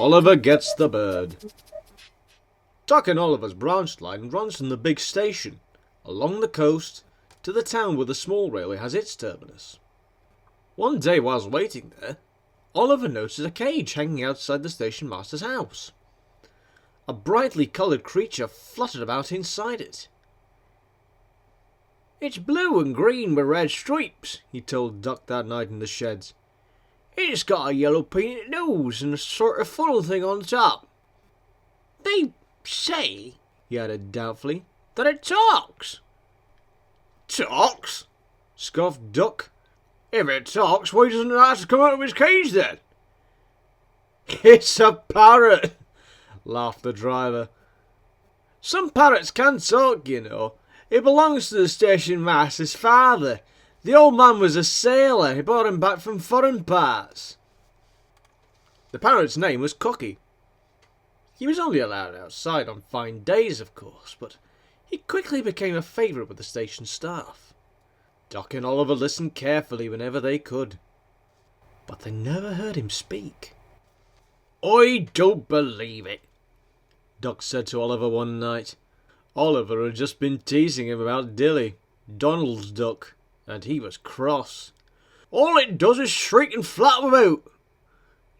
Oliver gets the bird. Duck and Oliver's branch line runs from the big station, along the coast, to the town where the small railway has its terminus. One day whilst waiting there, Oliver noticed a cage hanging outside the station master's house. A brightly coloured creature fluttered about inside it. "It's blue and green with red stripes," he told Duck that night in the sheds. "It's got a yellow painted nose and a sort of funnel thing on top. They say," he added doubtfully, "that it talks." "Talks?" scoffed Duck. "If it talks, why doesn't it have to come out of its cage then?" "It's a parrot," laughed the driver. "Some parrots can talk, you know. It belongs to the station master's father. The old man was a sailor. He brought him back from foreign parts." The parrot's name was Cocky. He was only allowed outside on fine days, of course, but he quickly became a favourite with the station staff. Duck and Oliver listened carefully whenever they could, but they never heard him speak. "I don't believe it," Duck said to Oliver one night. Oliver had just been teasing him about Dilly, Donald's duck, and he was cross. "All it does is shriek and flap about.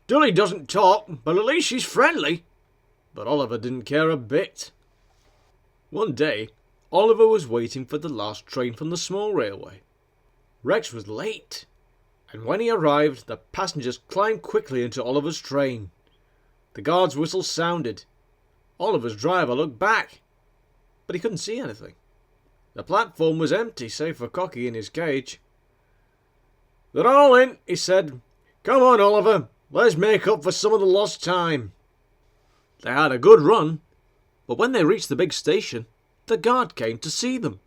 Dilly doesn't talk, but at least she's friendly." But Oliver didn't care a bit. One day, Oliver was waiting for the last train from the small railway. Rex was late, and when he arrived, the passengers climbed quickly into Oliver's train. The guard's whistle sounded. Oliver's driver looked back, but he couldn't see anything. The platform was empty, save for Cocky in his cage. "They're all in," he said. "Come on, Oliver, let's make up for some of the lost time." They had a good run, but when they reached the big station, the guard came to see them.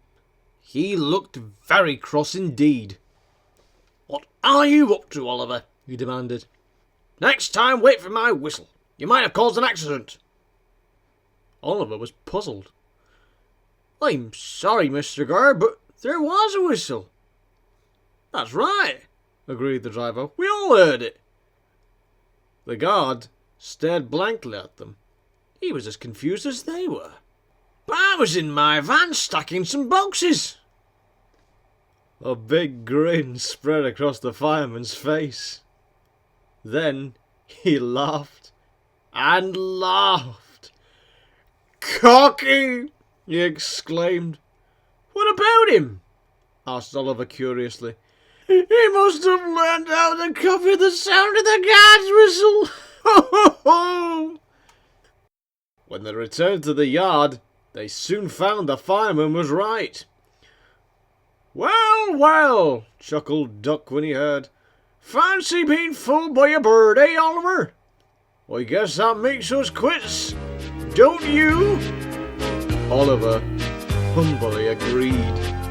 He looked very cross indeed. "What are you up to, Oliver?" he demanded. "Next time, wait for my whistle. You might have caused an accident." Oliver was puzzled. "I'm sorry, Mr. Guard, but there was a whistle." "That's right," agreed the driver. "We all heard it." The guard stared blankly at them. He was as confused as they were. "But I was in my van stacking some boxes." A big grin spread across the fireman's face. Then he laughed and laughed. "Cocky!" he exclaimed. "What about him?" asked Oliver curiously. "He must have learned how to copy the sound of the guard's whistle." Ho ho ho! When they returned to the yard, they soon found the fireman was right. "Well, well," chuckled Duck when he heard. "Fancy being fooled by a bird, eh, Oliver? I guess that makes us quits, don't you?" Oliver humbly agreed.